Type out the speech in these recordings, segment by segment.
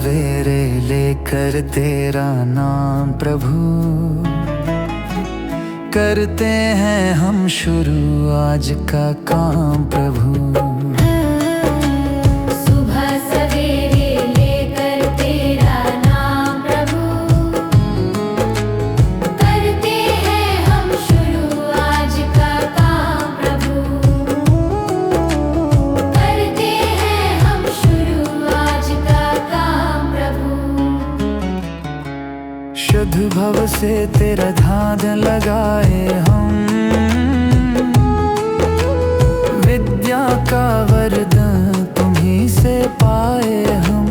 सवेरे लेकर तेरा नाम प्रभु, करते हैं हम शुरू आज का काम प्रभु। शुद्ध भव से तेरा ध्यान लगाए हम, विद्या का वरदान तुम्हीं से पाए हम।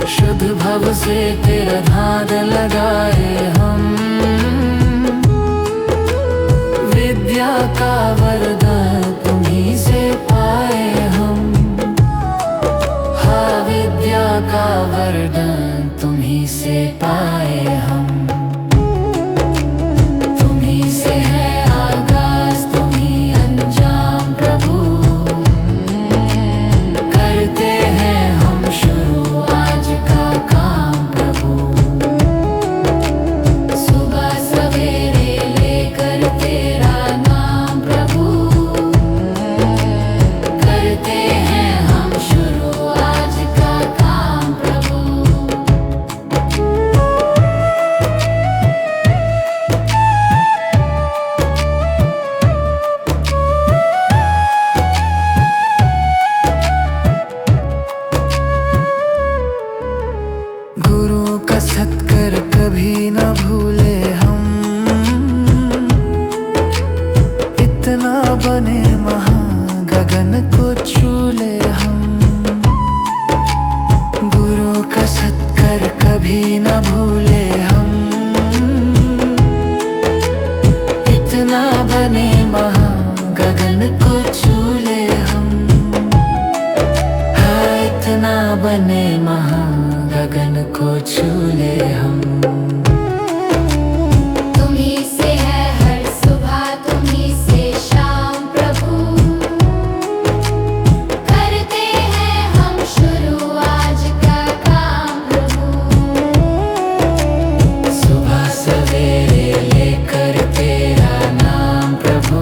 शुद्ध भव से तेरा ध्यान लगाए हम, विद्या का वरदान तुम्हीं से पाए हम। हाँ, विद्या का वरदान तुम्हीं से पाए हम। तुम्हीं से है आगाज, तुम्हीं अंजाम प्रभु, करते हैं हम शुरू आज का काम प्रभु। सुबह सवेरे लेकर तेरा नाम प्रभु, करते हैं हम शुरू आज का काम प्रभु। गुरु का सत्कर कभी न भूले हम, इतना बने महान गगन को छू ले हम। गुरु का सत्कर कभी न भूले हम, इतना बने महान गगन को छू ले हम। हाँ, इतना बने महान गगन को छू ले हम। तुम्हीं से है हर सुबह, तुम्हीं से शाम प्रभु, करते हैं हम शुरू आज का काम प्रभु। सुबह सवेरे लेकर तेरा नाम प्रभु,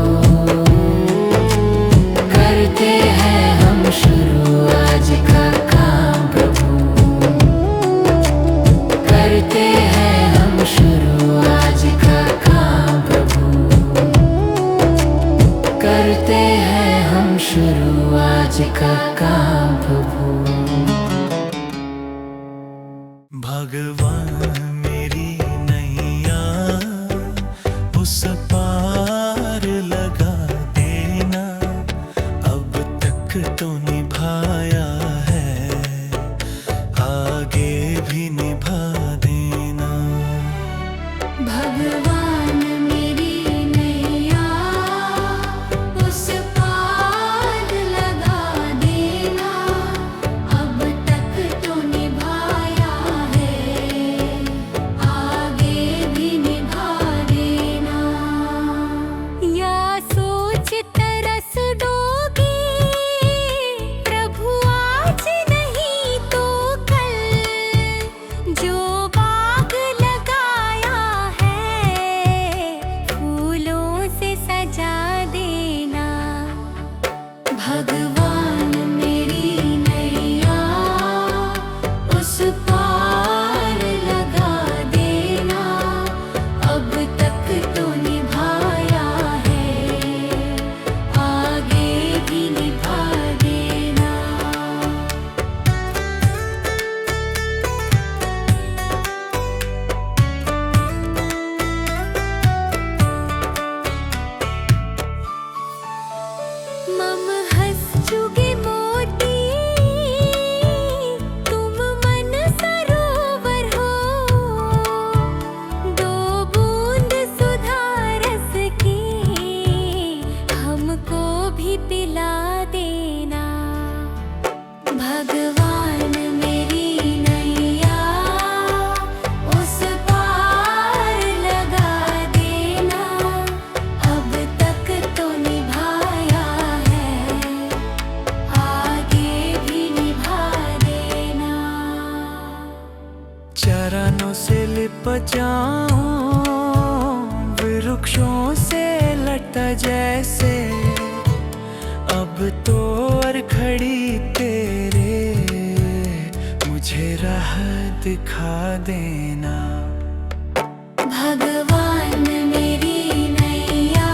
करते हैं हम शुरू आज का काम प्रभु। करते हैं हम शुरू आज का काम प्रभु, करते हैं हम शुरू आज का काम प्रभु। भगवान मेरी नैया उस पार लगा देना, अब तक तो निभाया है, आगे भी निभा देना। भगवान मेरी नैया उस पार लगा देना, अब तक तो निभाया है, आगे भी निभा देना। चरणों से लिपट जाऊं, वृक्षों से लटा जैसे। अब तो और खड़ी तेरे, मुझे राह दिखा देना। भगवान मेरी नैया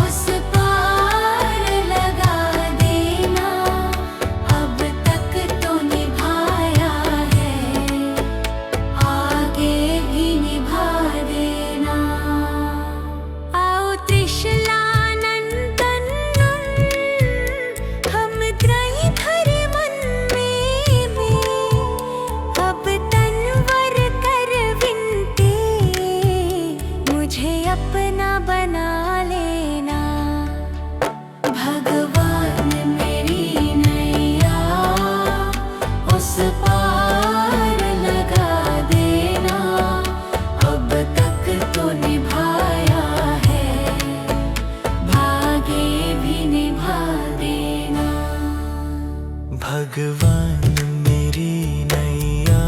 उस पार लगा देना। अब तक तो निभाया है, आगे भी निभा देना। आओ त्रिशला नंदन, हम त्रय धर मन में अब तनवर कर विनते, मुझे अपना बना लेना। भगवान मेरी नैया उस पार लगा देना। अब तक तो निभाया है, भागे भी निभा देना। भगवान मेरी नैया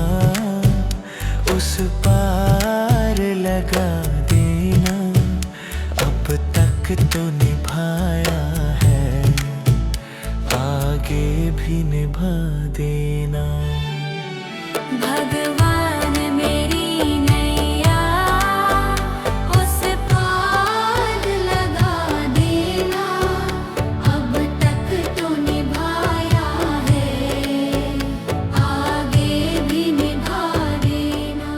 उस पार लगा देना। अब तक तो निभाया है, आगे भी निभा देना। भगवान मेरी नैया उस पार लगा देना। अब तक तो निभाया है, आगे भी निभा देना।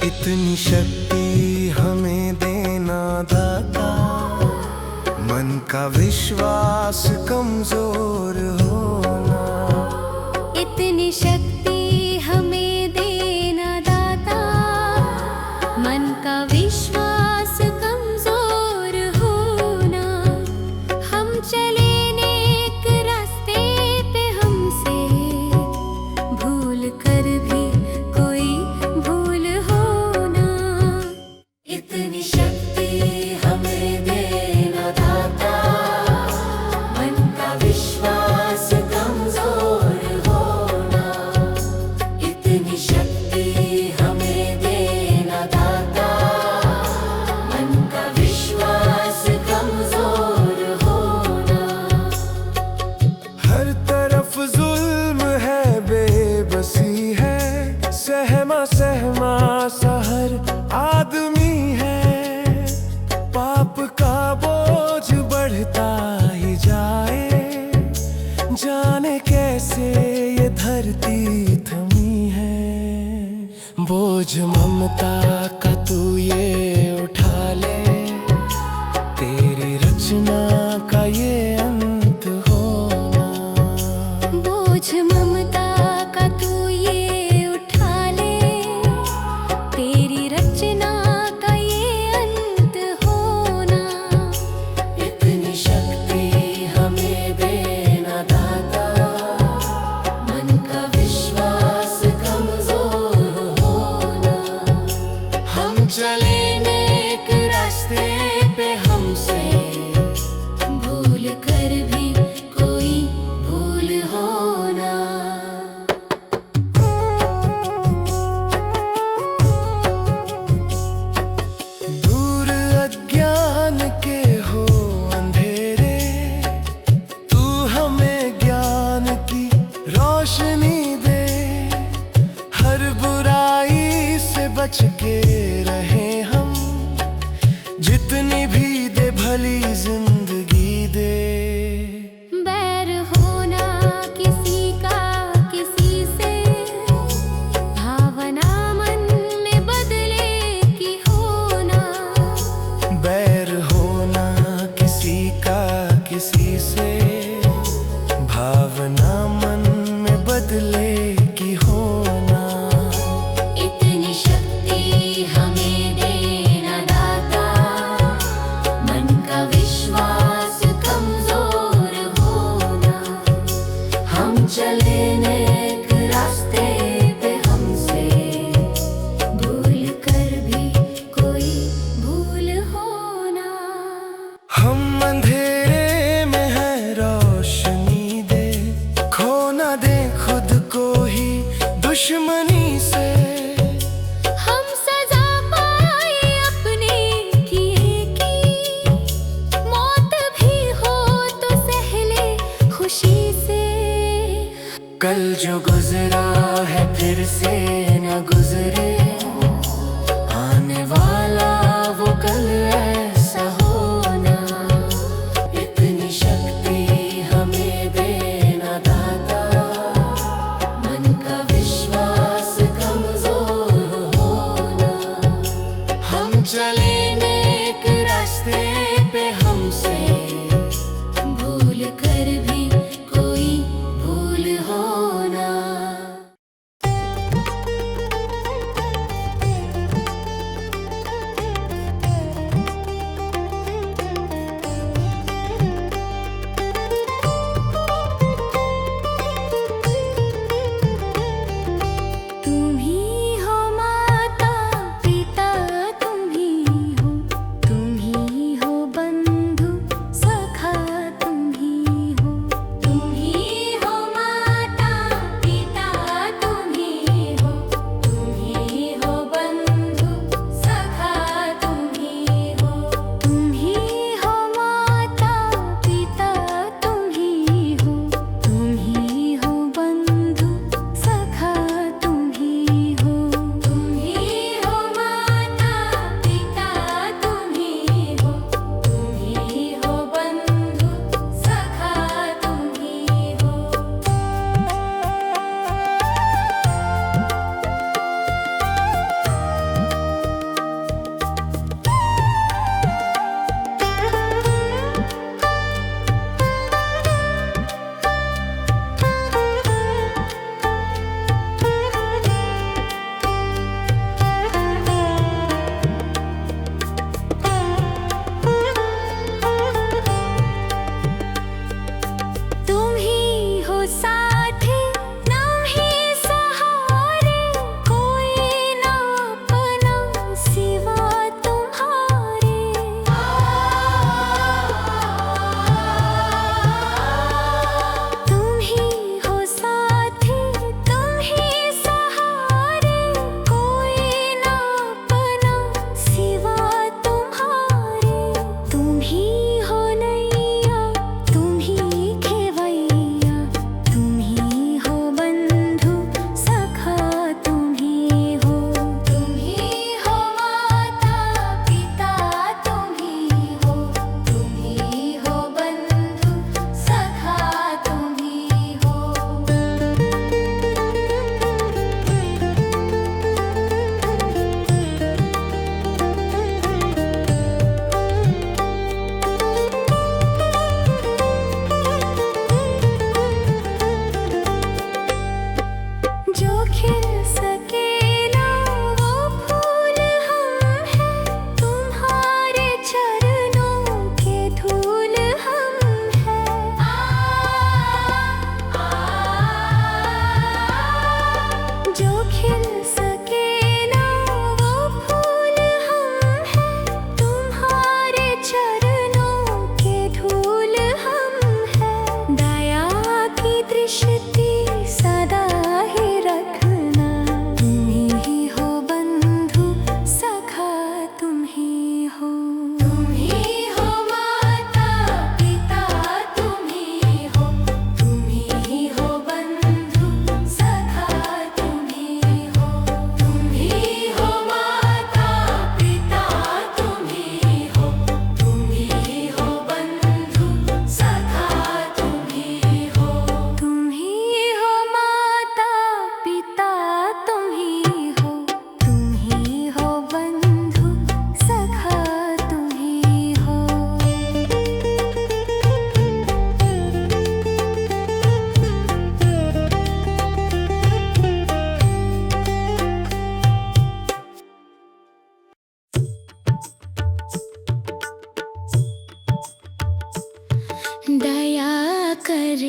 इतनी शक्ति हमें देना दाता, मन का विश्वास कमजोर होना। इतनी शक्ति हमें देना दाता, मन का विश्वास कमजोर होना। हम चले नेक रास्ते पे, हमसे भूल कर भी कोई भूल होना। इतनी शक्ति हमें देना दाता, मन का विश्वास कमजोर होना। इतनी शक्ति हमें देना दाता, मन का विश्वास कमजोर होना। हर तरफ जुल्म है, बेबसी है, सहमा सहमा सा हर आदमी है। पाप का बोझ बढ़ता ही जाए, जाने कैसे ये धरती थमी है। बोझ ममता का तू ये उठा ले, तेरी रचना का ये अंत होना। बोझ ममता का तू ये उठा ले, तेरी रचना का ये अंत होना। इतनी शक्ति हमें देना दाता, मन का विश्वास कमजोर होना। हम चले नेक रास्ते पे, हमसे भूल कर भी कोई भूल होना। दूर अज्ञान के हो अंधेरे, तू हमें ज्ञान की रोशनी दे। हर बुराई से बच के रहे हम, कल जो गुजरा है फिर से न गुजरे, आने वाला वो कल ऐसा होना। इतनी शक्ति हमें देना दाता, मन का विश्वास कमजोर होना। हम चले नेक रास्ते पे, हमसे भूल कर भी कोई भूल होना। तुम ही हो माता पिता, तुम ही हो, तुम ही हो बंधु सखा, तुम ही हो। तुम ही हो माता पिता, तुम ही हो, तुम ही हो बंधु सखा, तुम ही हो। तुम ही हो माता पिता, तुम ही हो, तुम ही हो बंधु सखा, तुम ही हो। तुम ही हो माता पिता, तुम ही हो, तुम ही हो बंधु सखा, तुम ही हो। तुम ही हो साथी, तुम ही सहारे, कोई ना अपना सिवा तुम्हारे। तुम ही हो साथी, तुम ही सहारे, कोई ना अपना सिवा तुम्हारे। तुम ही हो नैया, तुम ही खेवैया, तुम ही हो बंधु सखा, तुम ही हो। तुम ही हो माता पिता, तुम ही हो, तुम ही हो बंधु सखा, तुम ही हो। जो खिल सके ना वो फूल हम हैं, तुम्हारे चरणों के धूल हम हैं। जो खिल सके ना वो फूल हम हैं, तुम्हारे चरणों के धूल हम हैं। दया की दृष्टि सदा ही रखना, तुम ही हो बंधु सखा, तुम ही हो। तुम ही हो माता पिता, तुम ही हो, तुम ही हो बंधु सखा, तुम ही हो। तुम ही हो माता पिता, तुम ही हो, तुम ही हो बंधु सखा, तुम ही हो। तुम ही हो माता पिता, तुम ही हो, तुम ही हो बंधु सखा, तुम ही हो। दया कर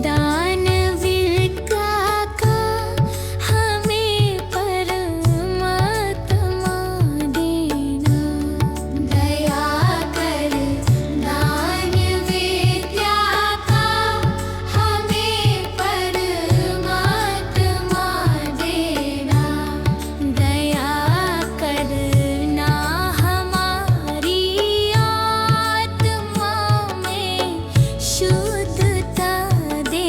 दानवीर का हमें परमात्मा देना। दया कर दानवीर का हमें परमात्मा देना। दया करना हमारी आत्मा में शुद्धता दे।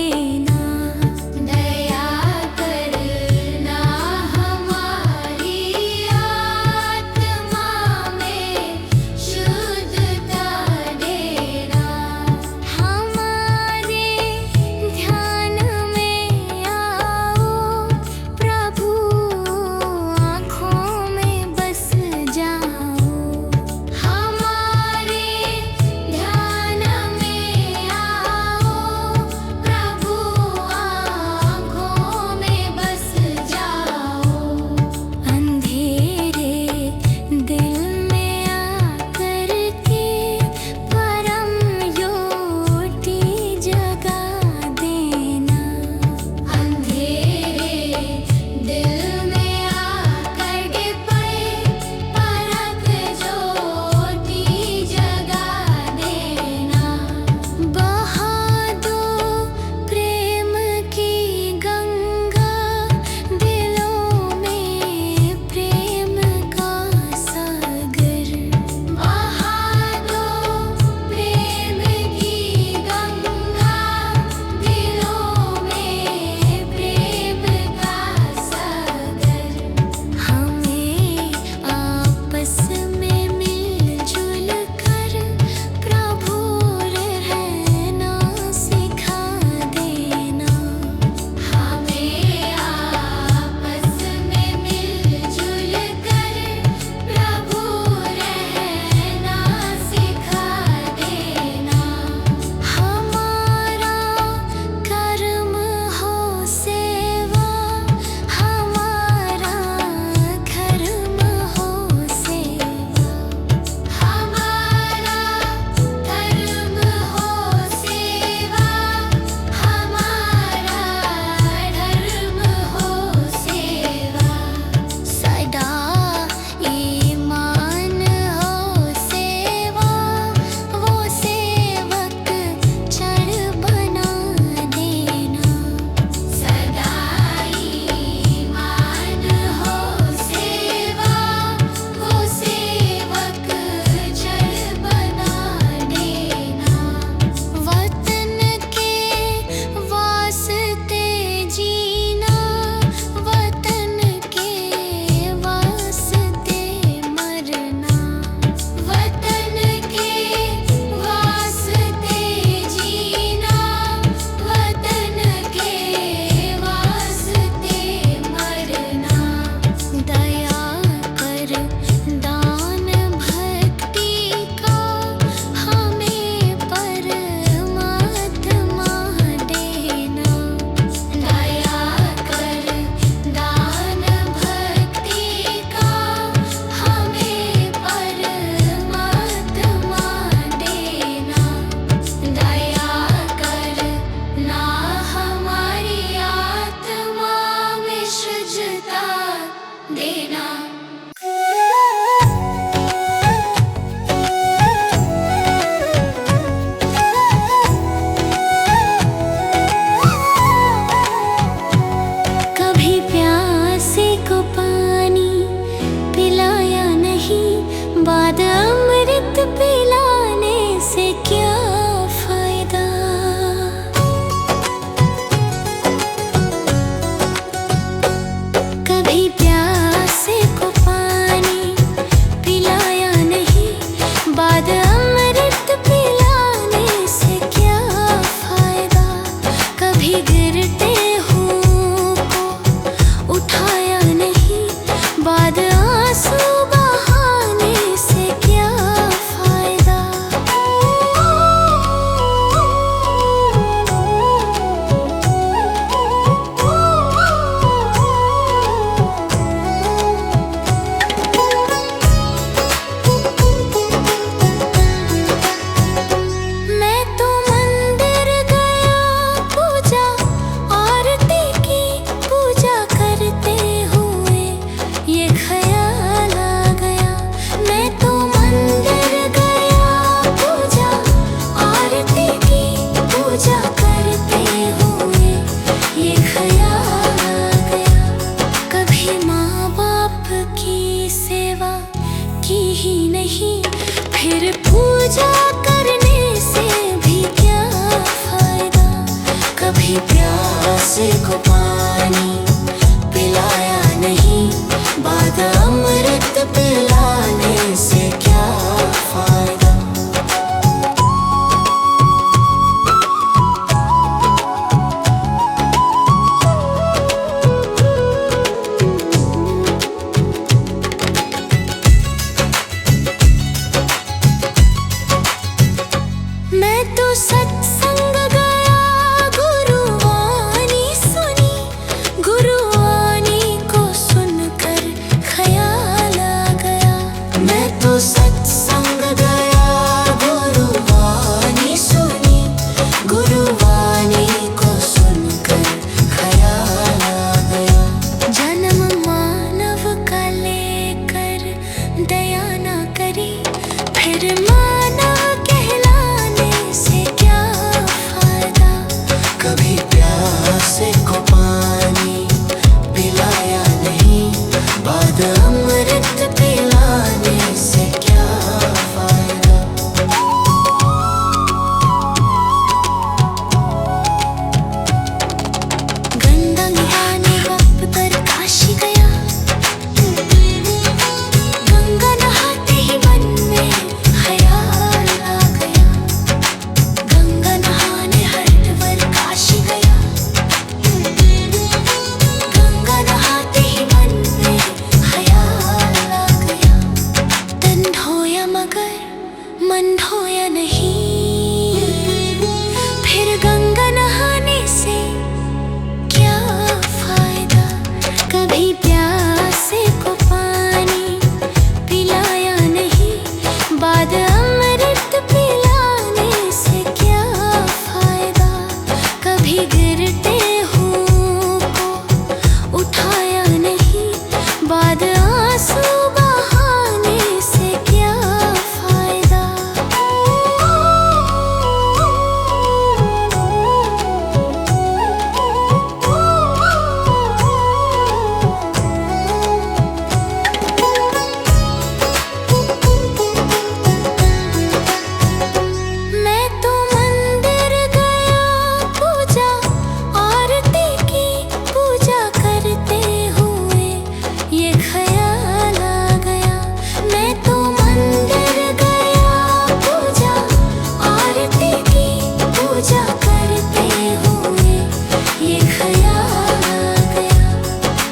बाद अमृत पिलाने से क्या फायदा। कभी प्यासे को पानी पिलाया नहीं, बाद अमृत पिलाने से क्या फायदा। कभी गिरते हुओं को उठाया नहीं, बाद आंसू बहाने से क्या फायदा। मैं तो मंदिर गया, पूजा आरती की, पूजा करते हुए ये ख्याल आ गया। मैं तो मंदिर गया, पूजा आरती की, पूजा करते हुए ये ख्याल आ गया। कभी माँ बाप की सेवा की ही नहीं, फिर पूजा करने से भी क्या फायदा। कभी प्यासे को पानी पिलाया नहीं, बाद अमृत पिलाने से क्या फायदा। मैं तो सत्संग गया, गुरुवाणी सुनी, गुरुवाणी को सुनकर ख्याल आ गया। मैं तो सत्संग गया, गुरुवाणी सुनी, गुरुवाणी को सुनकर ख्याल आ गया। जन्म मानव का लेकर दया ना करी, फिर मानव कहलाने से क्या फायदा। कभी प्यासे को पानी पिलाया नहीं, बाद अमृत पिलाने से क्या फायदा। गंगा नहाने वक्त पर काशी गया, गंगा नहाते ही मन में ख्याल आ गया। गंगा नहाने हरिद्वार काशी गया, गंगा नहाते ही मन में ख्याल आ गया। तन धोया मगर मन धोया नहीं, फिर गंगा नहाने से क्या फायदा। कभी प्यासे को पानी पिलाया नहीं, बाद अमृत पिलाने से क्या फायदा। कभी गिरते हुओं को उठाया नहीं, बाद आंसू बहाने से क्या फायदा। मैं तो मंदिर गया, पूजा आरती की, पूजा करते हुए ये ख्याल आ गया। मैं तो मंदिर गया, पूजा आरती की, पूजा करते हुए ये ख्याल आ गया।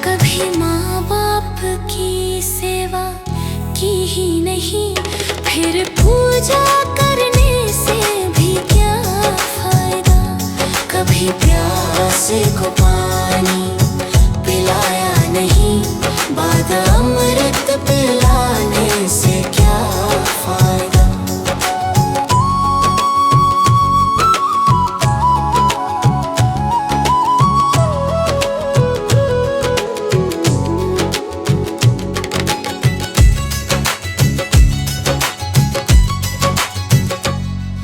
कभी माँ बाप की सेवा की ही नहीं, फिर पूजा करने से भी क्या फायदा। कभी प्यासे को पानी पिलाया नहीं, बाद अमृत पिलाने से क्या फायदा।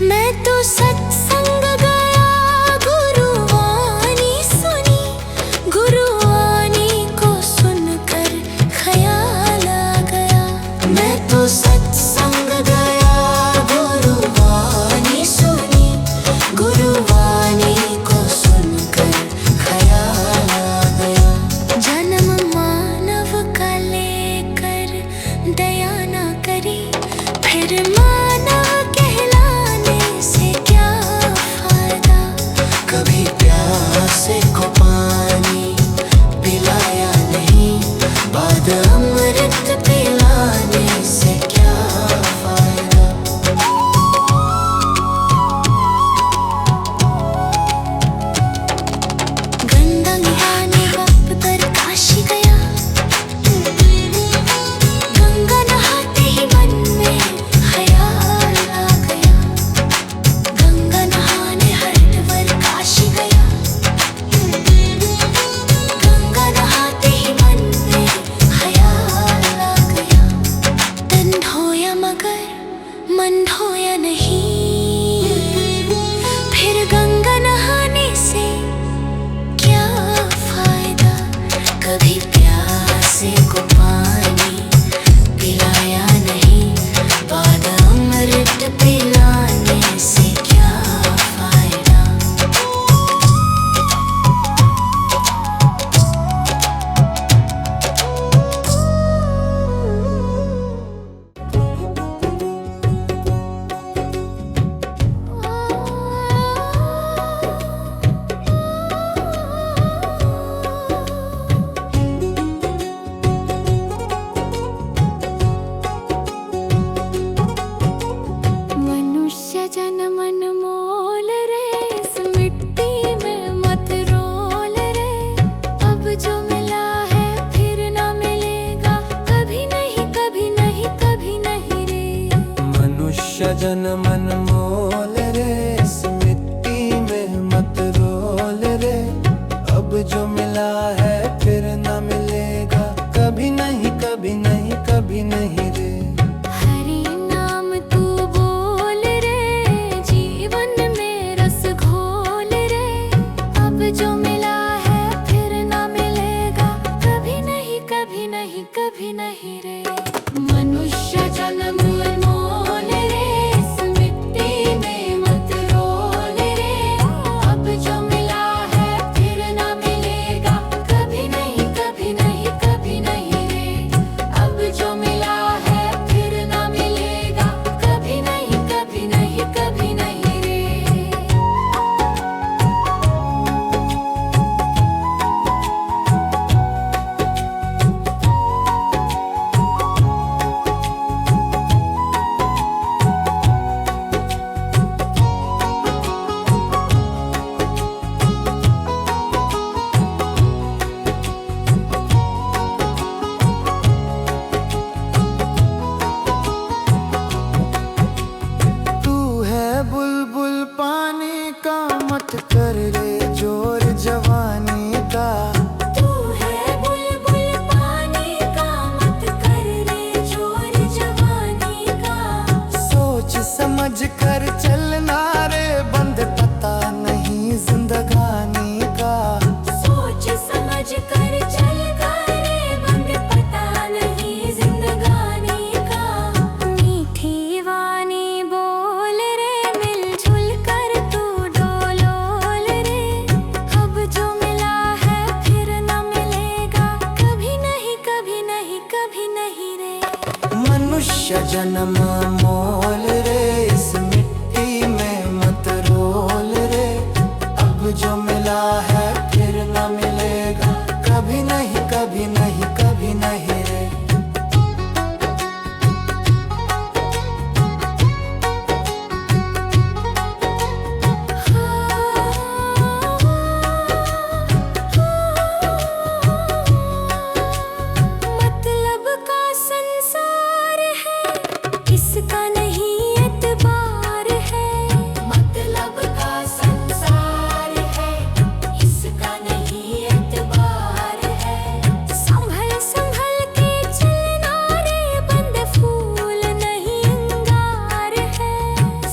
मैं तो सत्संग गया, गुरुवाणी सुनी, गुरुवाणी को सुनकर ख्याल आ गया। मैं तो सत्संग फिर माना कहलाने से क्या फायदा। कभी प्यासे को पानी पिलाया नहीं, बाद अमृत पिलाने से क्या फायदा। गंगा नहाने वक्त पर काशी गया, गंगा नहाते ही मन में ख्याल आ गया। गंगा नहाने हरिद्वार काशी गया, गंगा नहाते ही मन में ख्याल आ गया। तन धोया मगर मन धोया नहीं, फिर गंगा नहाने से क्या फायदा। कभी प्यासे को पानी पिलाया नहीं, बाद अमृत पिलाने से क्या फायदा। मनुष्य जन्म अनमोल रे, इस मिट्टी में मत रोल रे। अब जो मिला है फिर ना मिलेगा, कभी नहीं कभी नहीं कभी नहीं रे। मनुष्य जन्म अनमोल रे, इस मिट्टी में मत रोल रे। अब जो मिला है फिर न मिलेगा, कभी नहीं कभी नहीं कभी नहीं रे। हरि नाम तू बोल रे, जीवन में रस घोल रे। अब जो मिला है फिर ना मिलेगा, कभी नहीं कभी नहीं कभी नहीं रे। मनुष्य जन्म अनमोल रे, इस मिट्टी में मत रोल रे। अब जो मिला है फिर ना मिलेगा, कभी नहीं कभी नहीं कभी नहीं रे। अब जो मिला है फिर ना मिलेगा, कभी नहीं कभी नहीं कभी नहीं रे। तू है बुलबुल पानी का, मत कर रे जोर जवानी का। तू है बुलबुल पानी का, मत कर रे जोर जवानी का। सोच समझ कर चलना रे, बंद पता नहीं जिंदगानी का। सोच समझ कर चल रे, बंद पता नहीं जिंदगानी का। मीठी वाणी बोल रे, मिलजुल कर तू डोलोल रे। अब जो मिला है फिर न मिलेगा, कभी नहीं कभी नहीं कभी नहीं रे। मनुष्य जन्म मोल रे, इस मिट्टी में मत रोल रे। अब जो मिला है फिर न मिलेगा, कभी नहीं कभी नहीं कभी नहीं रे। मतलब का संसार है, इसका नहीं एतबार है। मतलब का संसार है, इसका नहीं एतबार है। संभल संभल के चलना रे, बंद फूल नहीं अंगार है।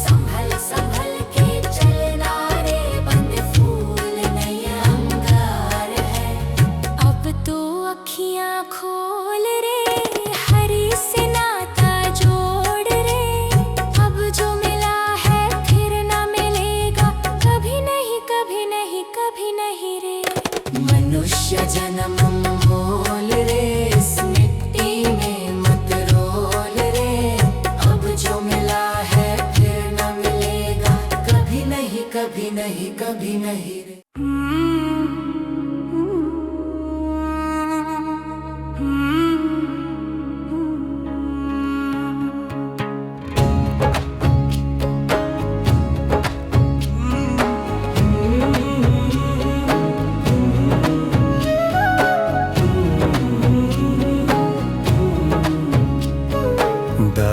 संभल संभल के चलना रे, बंद फूल नहीं अंगार है। अब तो अखियां खोल रे, हरि से नाता जोड़ रे।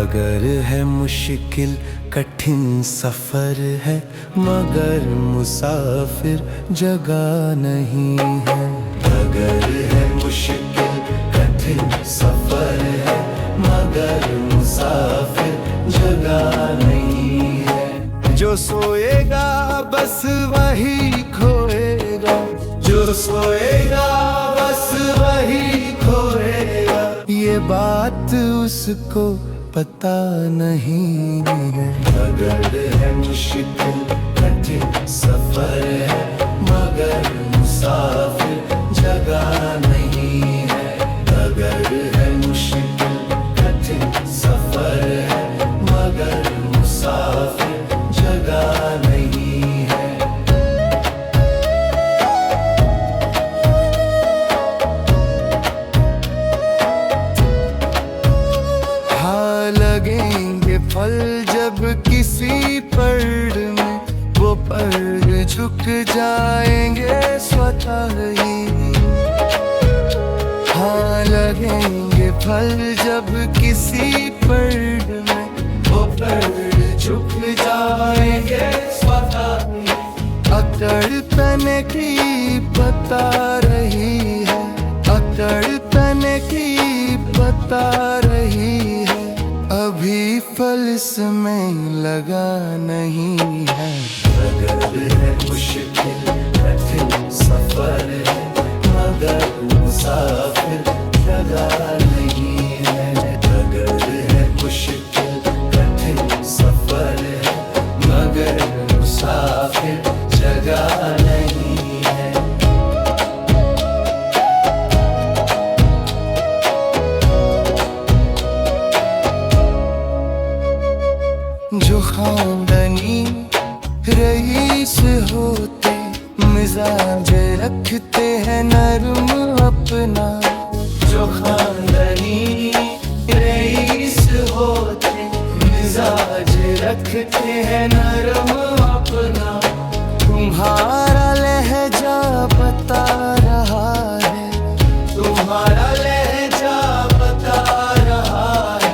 अगर है मुश्किल कठिन सफर है, मगर मुसाफिर जगह नहीं है। अगर है मुश्किल कठिन सफर है, मगर मुसाफिर जगह नहीं है। जो सोएगा बस वही खोएगा, जो सोएगा बस वही खोएगा। ये बात उसको पता नहीं है। अगर है मुश्किल कठिन सफर है, मगर मुसाफिर जगह नहीं है। अगर है मुश्किल कठिन सफर है, मगर मुसाफिर जगह नहीं है। हाँ लगेंगे फल जब किसी पेड़ में, वो पेड़ झुक जाएंगे स्वतः ही। हाँ लगेंगे फल जब किसी पेड़ में, वो पेड़ झुक जाएंगे स्वतः ही। अकड़ तने की बता रही है, अकड़ तने की बता रही है। अभी फल इसमें लगा नहीं है। अगर है मुश्किल कठिन सफर है, मगर मुसाफिर जगह नहीं है। अगर है मुश्किल कठिन सफर है, मगर मुसाफिर जगह नहीं है। जो खानदानी रईस होते, मिजाज रखते हैं नरम अपना। जो खानदानी रईस होते, मिजाज रखते हैं नरम अपना। तुम्हारा लहजा बता रहा है, तुम्हारा लहजा बता रहा है।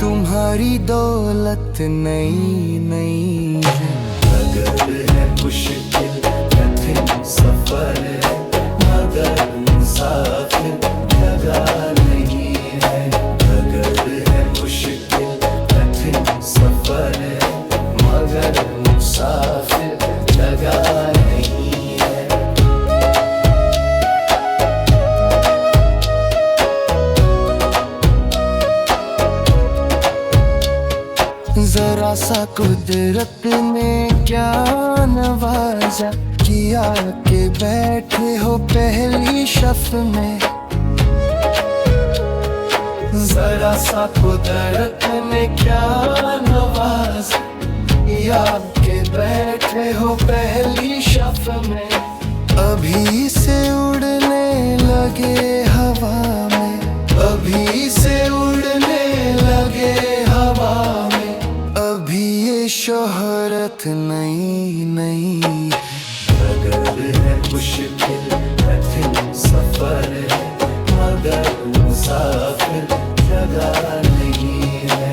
तुम्हारी दौलत नई नई है। अगर है मुश्किल कठिन सफर है, मगर मुसाफिर जगह नहीं है। अगर है मुश्किल कठिन सफर है, मगर मुसाफिर जगह नहीं है। जरा सा कुदरत ने क्या नवाजा, किया के बैठे हो पहली शफ में। जरा सा कुदरत ने क्या नवाजा, किया के बैठे हो पहली शफ में। अभी से उड़ने लगे हवा में, अभी से उड़ने लगे हवा में। अभी ये शोहरत नई नई। अगर है मुश्किल कठिन सफर है, मगर मुसाफिर जगह नहीं है।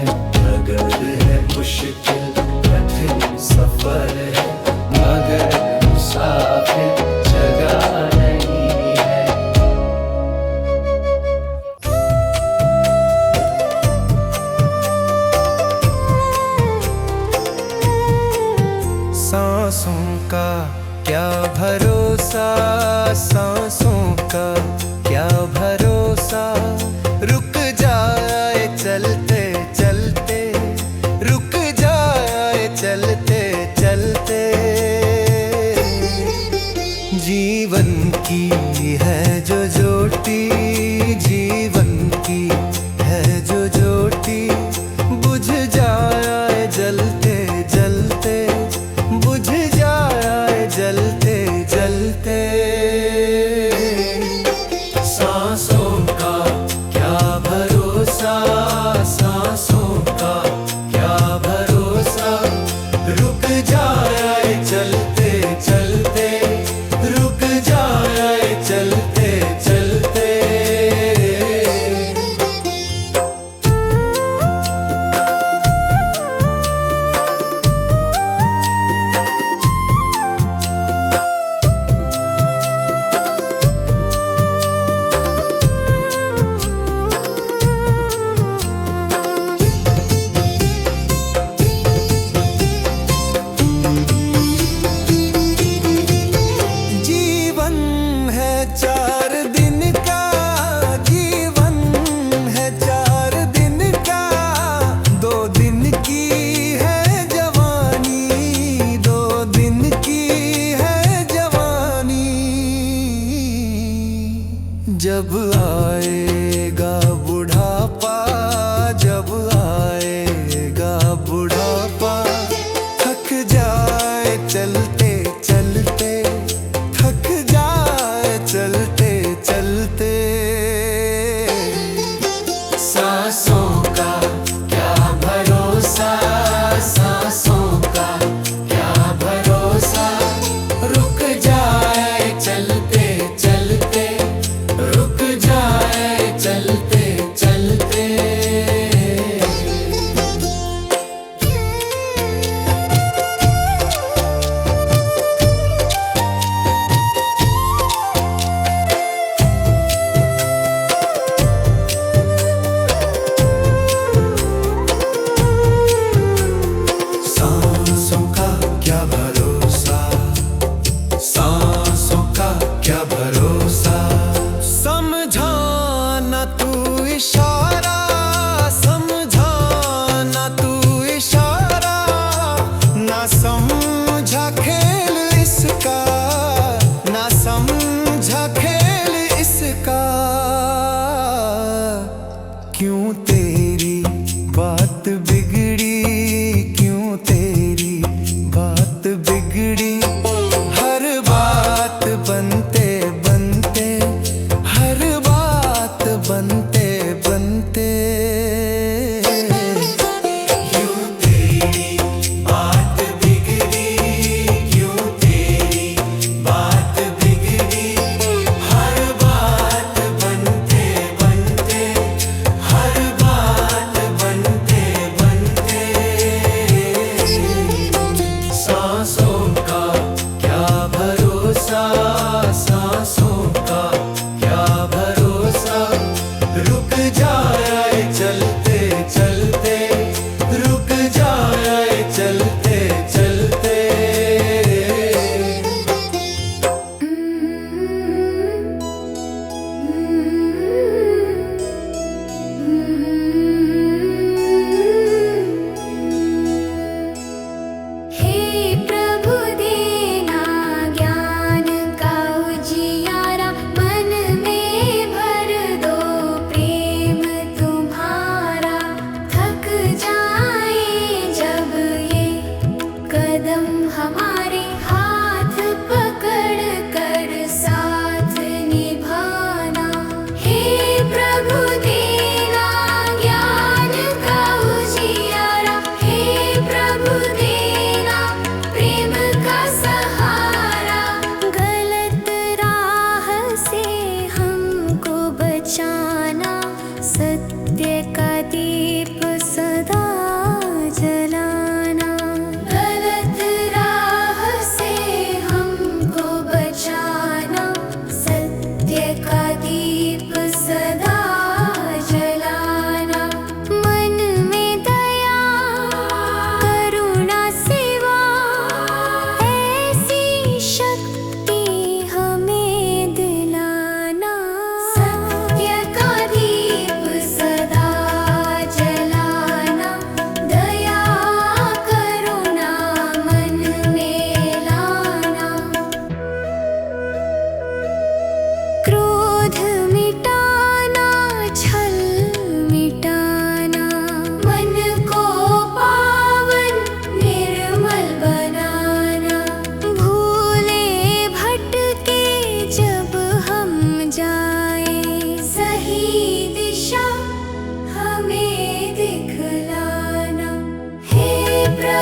अगर है मुश्किल कठिन सफर है, मगर मुसाफिर जगह नहीं है। सांसों का क्या भरोसा, सांसों का क्या भरोसा। रुक जाए चलते चलते, रुक जाए चलते चलते। जीवन की है जो ज्योति, जीवन की है जो ज्योति। बुझ जाए जलते जलते, बुझ जाए जलते जलते। सांसों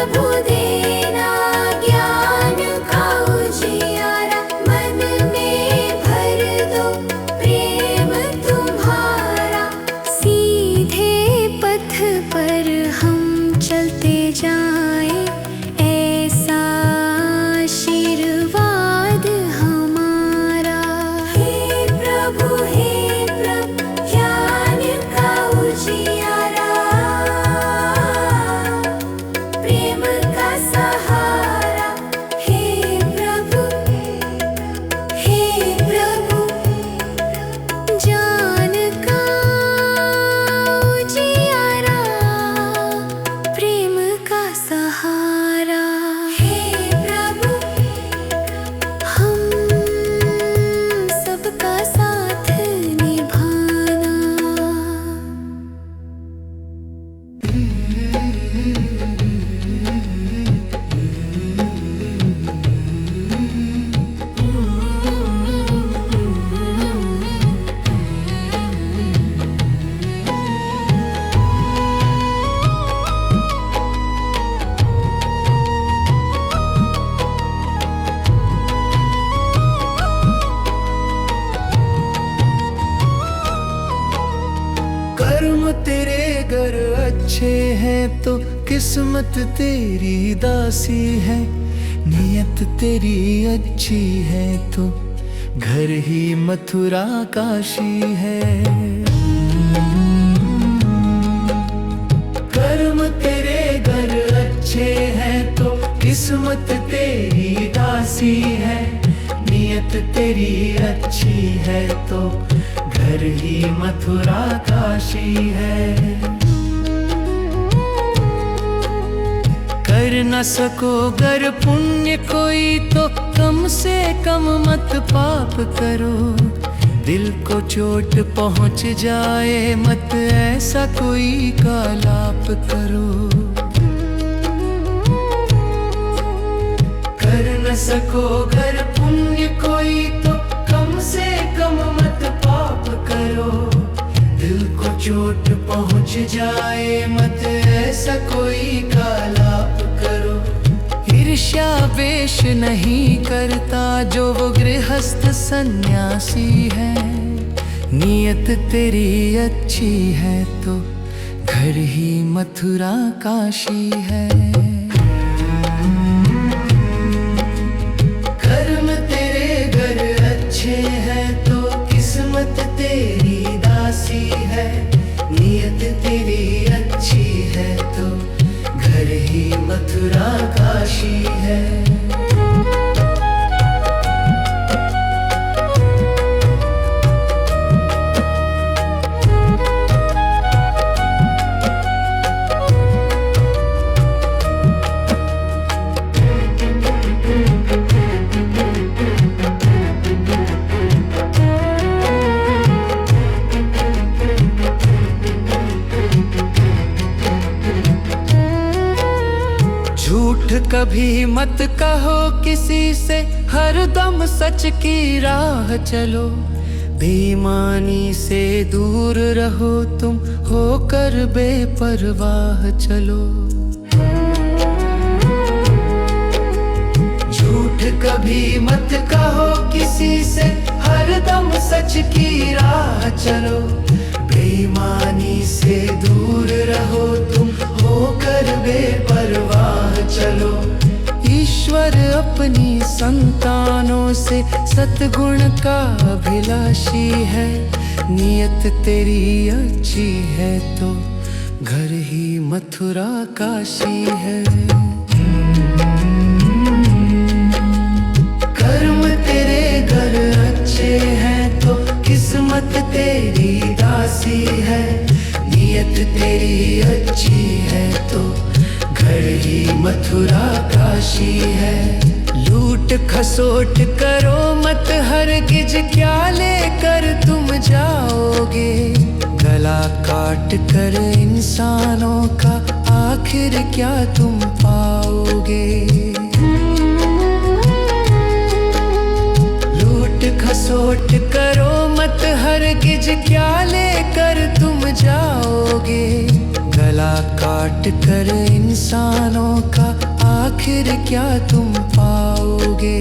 प्रभु देना ज्ञान का उजियारा, मन में भर दो प्रेम तुम्हारा। सीधे पथ पर हम चलते जाएं, ऐसा आशीर्वाद हमारा। हे प्रभु ज्ञान का उजियारा, प्रेम का सहारा। हे प्रभु ज्ञान का उजियारा, प्रेम का सहारा। हे प्रभु हम सबका साथ निभाना। कर्म तेरे गर अच्छे हैं तो किस्मत तेरी दासी है। नियत तेरी अच्छी है तो घर ही मथुरा काशी है। कर्म तेरे घर अच्छे हैं तो किस्मत तेरी दासी है। नियत तेरी अच्छी है तो घर ही मथुरा काशी है। कर न सको गर पुण्य कोई तो कम से कम मत पाप करो। दिल को चोट पहुंच जाए मत ऐसा कोई कालाप करो। कर न सको गर पुण्य कोई तो कम से कम मत पाप करो। दिल को चोट पहुंच जाए मत ऐसा कोई कालाप करो। ईर्ष्या वेश नहीं करता जो वो गृहस्थ सन्यासी है। नियत तेरी अच्छी है तो घर ही मथुरा काशी है। कर्म तेरे घर अच्छे हैं तो किस्मत तेरी दासी है। नियत तेरी अच्छी है तो घर ही मथुरा काशी है। झूठ कभी मत कहो किसी से, हरदम सच की राह चलो। बेईमानी से दूर रहो तुम, होकर बेपरवाह चलो। झूठ कभी मत कहो किसी से, हरदम सच की राह चलो। बेईमानी से दूर रहो तुम, होकर बेपरवाह चलो। ईश्वर अपनी संतानों से सतगुण का अभिलाषी है। नियत तेरी अच्छी है तो घर ही मथुरा काशी है। कर्म तेरे घर अच्छे हैं तो किस्मत तेरी दासी है। नियत तेरी अच्छी है तो घर ही मथुरा काशी है। लूट खसोट करो मत हरगिज, क्या लेकर तुम जाओगे। गला काट कर इंसानों का आखिर क्या तुम पाओगे। लूट खसोट करो मत हरगिज, क्या लेकर तुम जाओगे। गला गला काट कर इंसानों का आखिर क्या तुम पाओगे।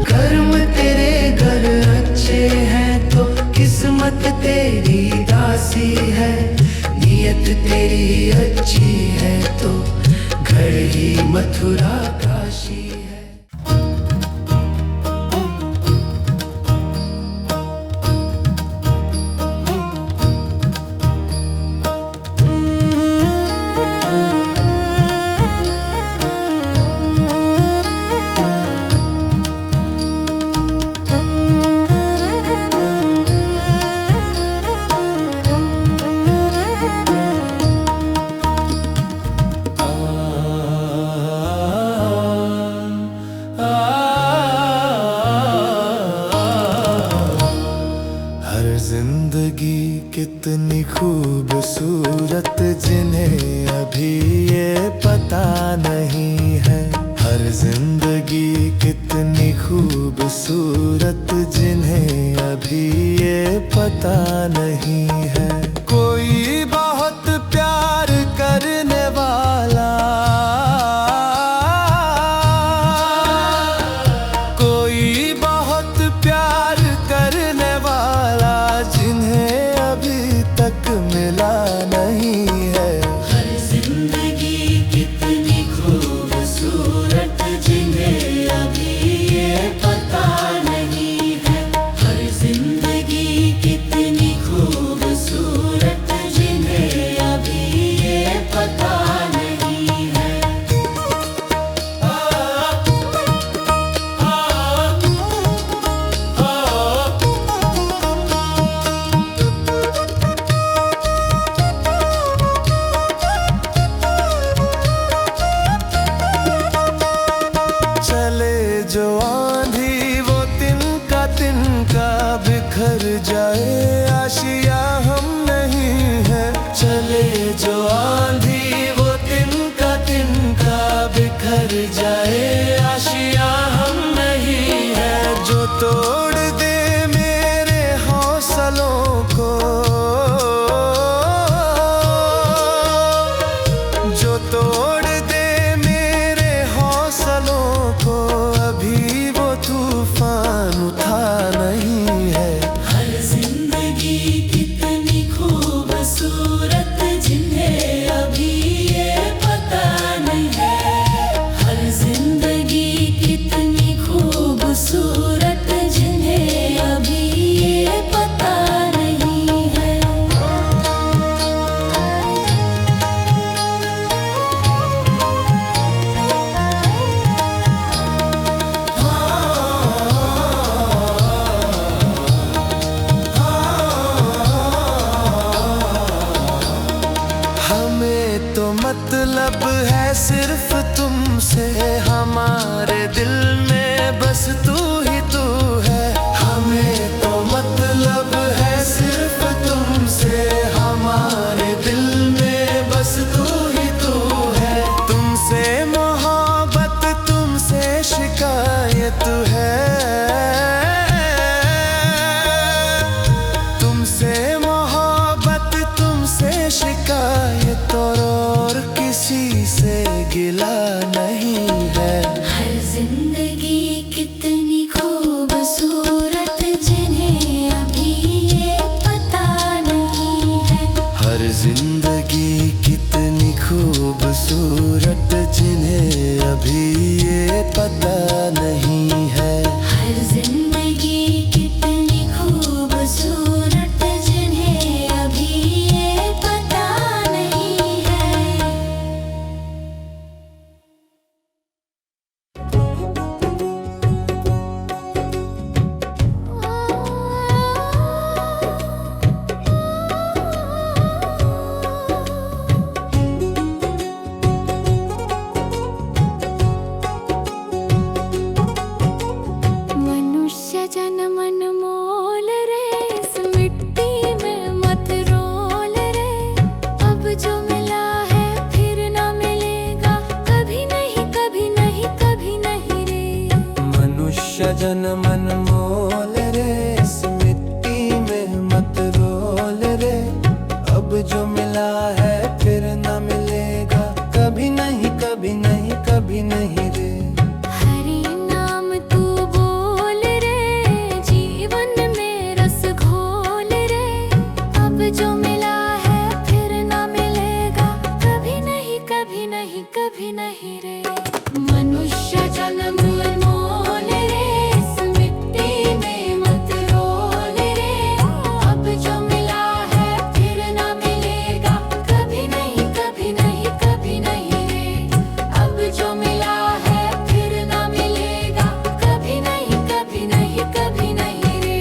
कर्म तेरे घर अच्छे हैं तो किस्मत तेरी दासी है। नियत तेरी अच्छी है तो घर ही मथुरा काशी है। जिंदगी कितनी खूबसूरत जिन्हें अभी ये पता नहीं है। हर जिंदगी कितनी खूबसूरत जिन्हें अभी ये पता नहीं है। कोई बहुत प्यार करने वाला, कोई बहुत प्यार करने वाला जिन्हें अभी तक मिला नहीं है। हर जिंदगी कितनी खूबसूरत जिन्हें अभी ये पता नहीं है। हर जिंदगी कितनी खूबसूरत जिन्हें अभी ये पता नहीं है। चले जो आंधी वो तिनका बिखर जाए, आशिया हम नहीं है। चले जो आंधी वो तिनका बिखर जाए, आशिया हम नहीं है। जो तोड़ दे मेरे हौसलों को, जो तोड़ दे मेरे हौसलों को, अभी वो तूफान उठा नहीं है। हर जिंदगी कितनी खूबसूरत जिन्हें अभी ये पता नहीं है। हर जिंदगी कितनी खूबसूरत जिन्हें अभी ये पता नहीं है। हमें तो मतलब है सिर्फ तुमसे, हमारे दिल में बस तू ही तू है। हमें तो मतलब है सिर्फ तुमसे, हमारे दिल में बस तू ही तू है। तुमसे मोहब्बत तुमसे शिकायत है, तुमसे मोहब्बत तुमसे शिकायत और किसी से गिला नहीं है। हर जिंदगी कितनी खूबसूरत जिन्हें अभी ये पता नहीं है। हर जिंदगी कितनी खूबसूरत जिन्हें अभी ये पता नहीं है। हर जिंदगी कितनी खूबसूरत जिन्हें अभी ये पता नहीं है। जो मिला है फिर न मिलेगा, कभी नहीं कभी नहीं कभी नहीं रे। हरि नाम तू बोल रे, जीवन में रस घोल रे। अब जो मिला है फिर न मिलेगा, कभी नहीं कभी नहीं कभी नहीं रे। मनुष्य जन्म अनमोल रे, इस मिट्टी में मत रोल रे। अब जो मिला है फिर न मिलेगा, कभी नहीं कभी नहीं कभी नहीं रे। अब जो मिला है फिर न मिलेगा, कभी नहीं कभी नहीं कभी नहीं रे।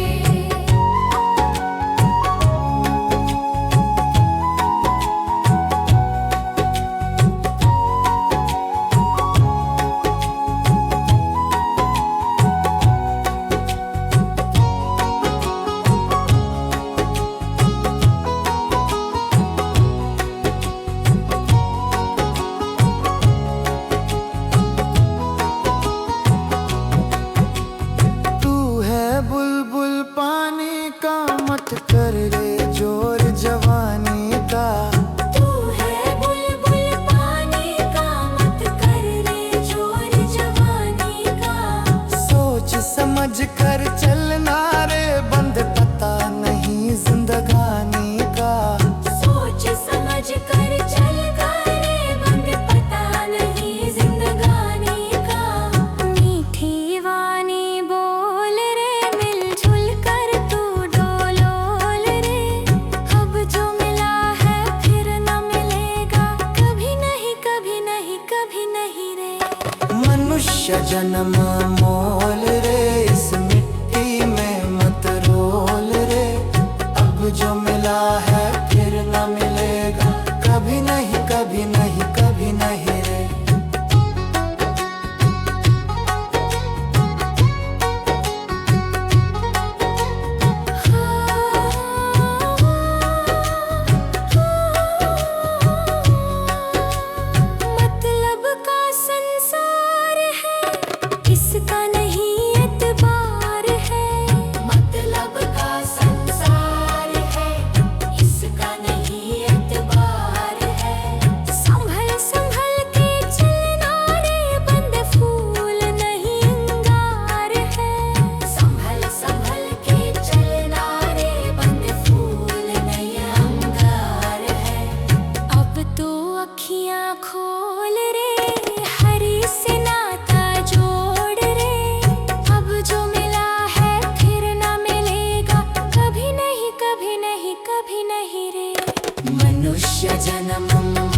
तू है बुलबुल पानी का, मत कर रे जोर जवानी का। तू है बुलबुल पानी का, मत कर रे जोर जवानी का। सोच समझ कर चलना रे, बंद पता नहीं जिंदगानी का। सोच समझ कर चल रे, बंद पता नहीं जिंदगानी का। मीठी वाणी बोल रे, मिलजुल कर तू डोलोल रे। अब जो मिला है फिर न मिलेगा, कभी नहीं कभी नहीं कभी नहीं रे। मनुष्य जन्म मोल रे, इस मिट्टी में मत रोल रे। अब जो मिला है फिर न मिलेगा, कभी नहीं कभी नहीं कभी नहीं रे। मतलब का संसार है, इसका नहीं एतबार है। मतलब का संसार है, इसका नहीं एतबार है। संभल संभल के चलना रे, बंद फूल नहीं अंगार है। संभल संभल के चलना रे, बंद फूल नहीं अंगार है। अब तो अखियां खोल रे, हरि से नाता जोड़ रे। अब जो मिला है फिर न मिलेगा, कभी नहीं कभी नहीं कभी नहीं रे। मनुष्य जन्म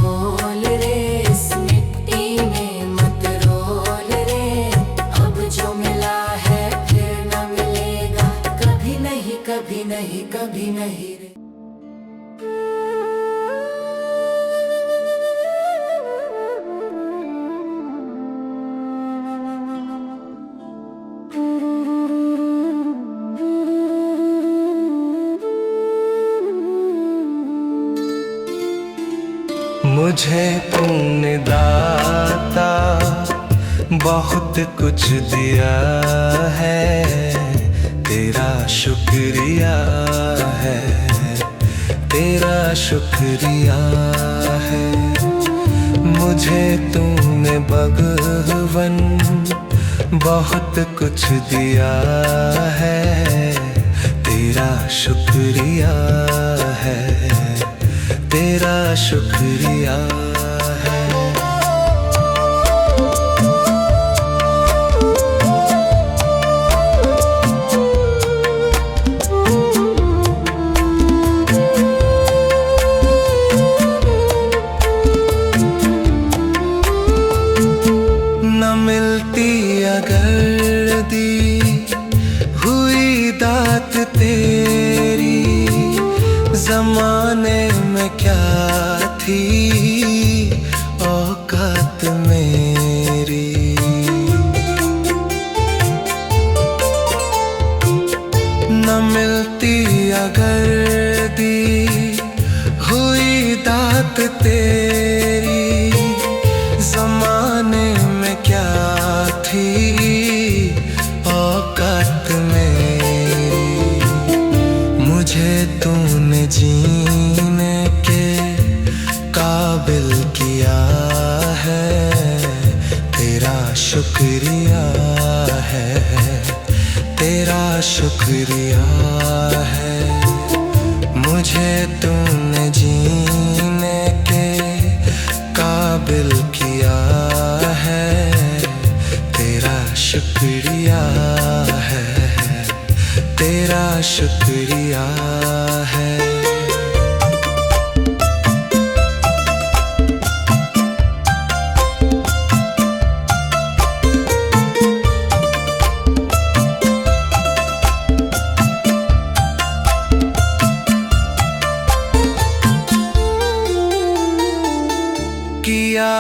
मोल रे, इस मिट्टी में मत रोल रे। अब जो मिला है फिर न मिलेगा, कभी नहीं कभी नहीं कभी नहीं रे। मुझे तूने दाता बहुत कुछ दिया है, तेरा शुक्रिया है, तेरा शुक्रिया है। मुझे तूने भगवन बहुत कुछ दिया है, तेरा शुक्रिया है, तेरा शुक्रिया है। न मिलती अगर दी हुई दात तेरी, जमाने में क्या थी औकात मेरी। न मिलती अगर दी हुई दात तेरी, जमाने में क्या थी औकात मेरी। मुझे तूने जीने के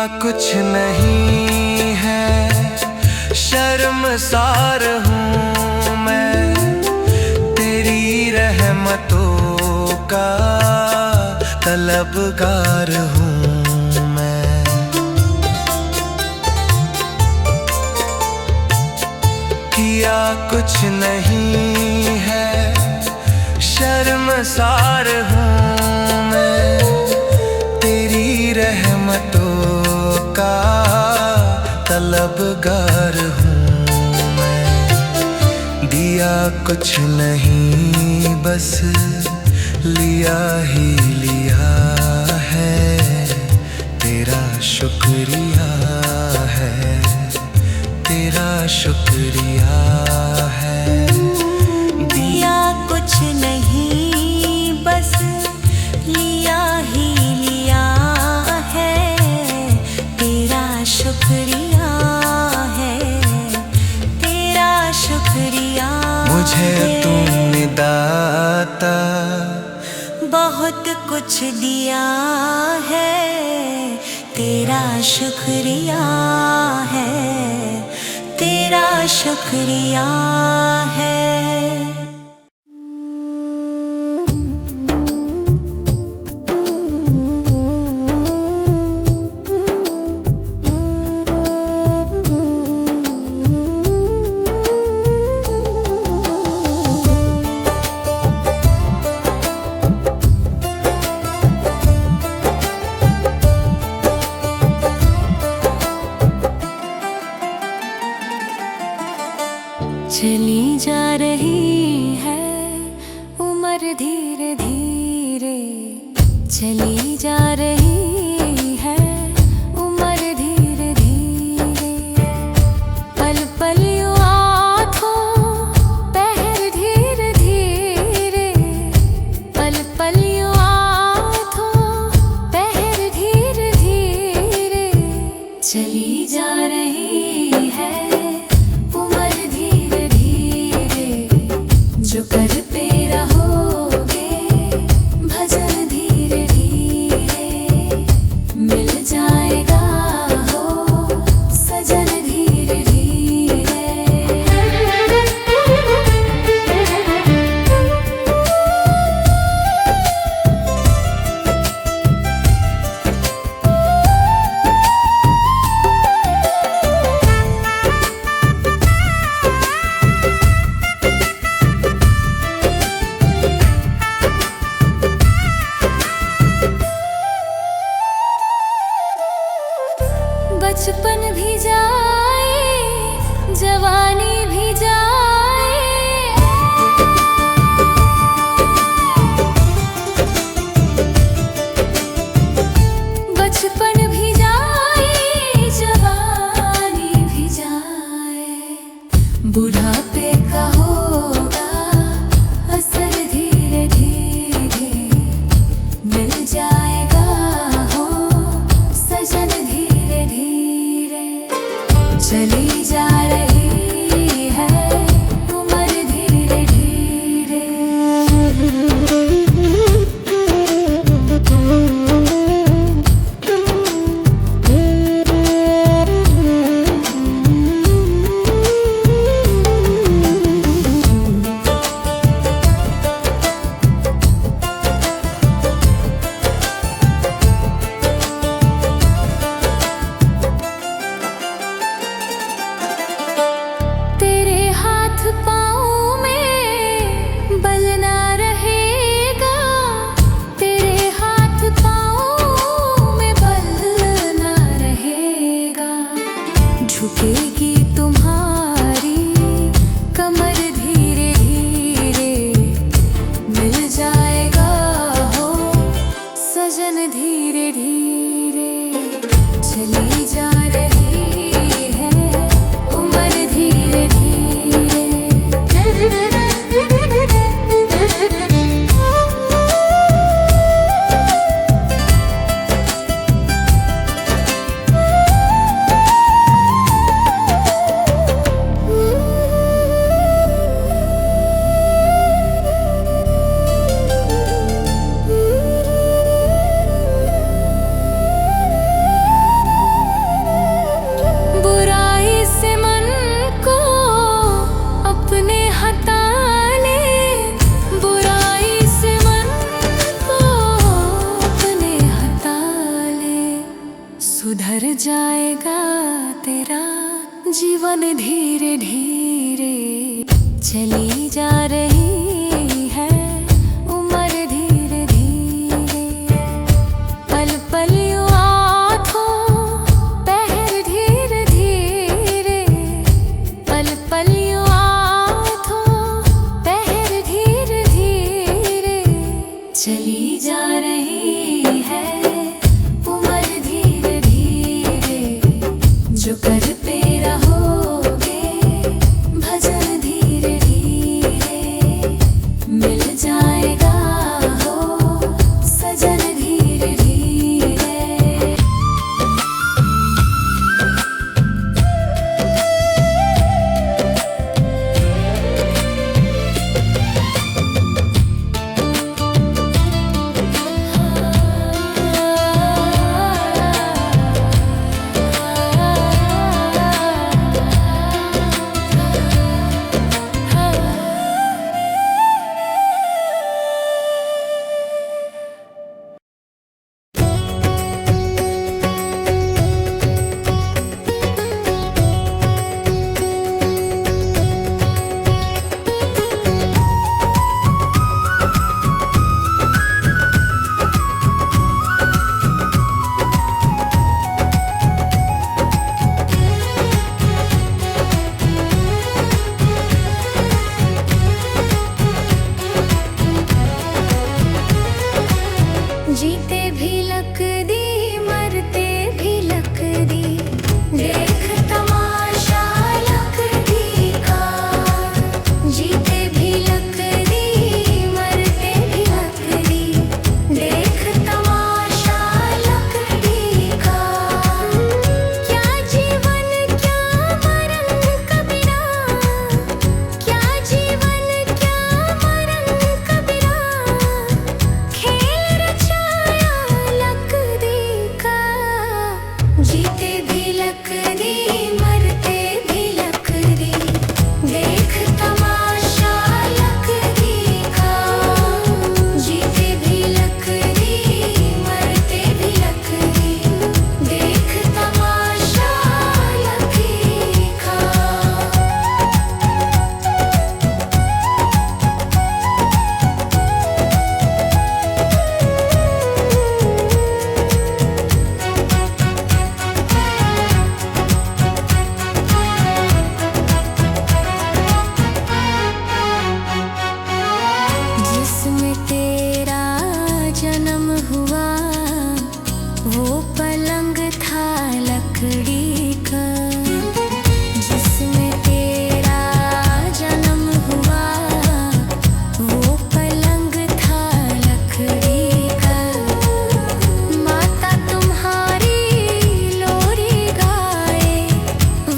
कुछ नहीं है, शर्मसार हूँ मैं, तेरी रहमतों का तलबगार हूँ मैं। किया कुछ नहीं है, शर्मसार हूँ मैं, तेरी रहमतों का तलबगार हूँ मैं। दिया कुछ नहीं बस लिया ही लिया है, तेरा शुक्रिया है, तेरा शुक्रिया है। दिया कुछ नहीं बस लिया ही लिया है, तेरा शुक्रिया है, तेरा शुक्रिया। मुझे तूने दाता बहुत कुछ दिया है, तेरा शुक्रिया है, तेरा शुक्रिया है। चली जा रही है उम्र धीरे धीरे, चली जा रही है उम्र धीरे धीरे। पल पल यूं आँखों पहर धीरे धीरे, पल पल यूं आँखों पहर धीरे धीरे। चली जा रही है जो करते रहोगे भजन धीरे धीरे, मिल जाएगा हो सजन धीरे धीरे। बचपन भी जाए जवानी भी जाए, बचपन भी जाए जवानी भी जाए। बुढ़ापे का होगा असर धीरे धीरे, मिल जाएगा हो सजन धीरे धीरे। चली जा रही है उम्र धीरे धीरे। पाँव में बल ना रहेगा, तेरे हाथ पाँव में बल ना रहेगा। झुकेगी तुम्हारी कमर धीरे धीरे, मिल जाएगा हो सजन धीरे धीरे। चली जा रही है उम्र धीरे धीरे। सुधर जाएगा तेरा जीवन धीरे धीरे। चली जा रही है उम्र धीरे धीरे, पल पल यूं आँखों पहर धीरे धीरे, पल पल यूं आँखों पहर धीरे धीरे। चली जा रही है उम्र धीरे धीरे, जो करते रहोगे भजन धीरे धीरे, मिल जाएगा हो सजन धीरे धीरे। जीते भी लक दी मरते भी लक दी, देख तमाशा लक दी का। जीते भी लक दी मरते भी लक दी, देख तमाशा लक दी का। क्या जीवन क्या मरण कबीरा, क्या जीवन क्या मरण कबीरा, खेल रचाया लक दी का। जीते भी लक दी मरते भी लक दी, देख तमाशा लक दी का। जीते भी लक दी मरते भी लक दी, देख तमाशा लक दी का। जिसमें तेरा जन्म हुआ वो पलंग था लकड़ी का। जिसमें तेरा जन्म हुआ वो पलंग था लकड़ी का। माता तुम्हारी लोरी गाए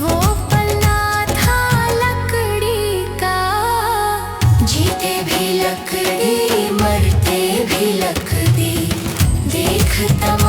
वो पलना था लकड़ी का। जीते भी लकड़ी मरते भी लकड़ी, देख तमाशा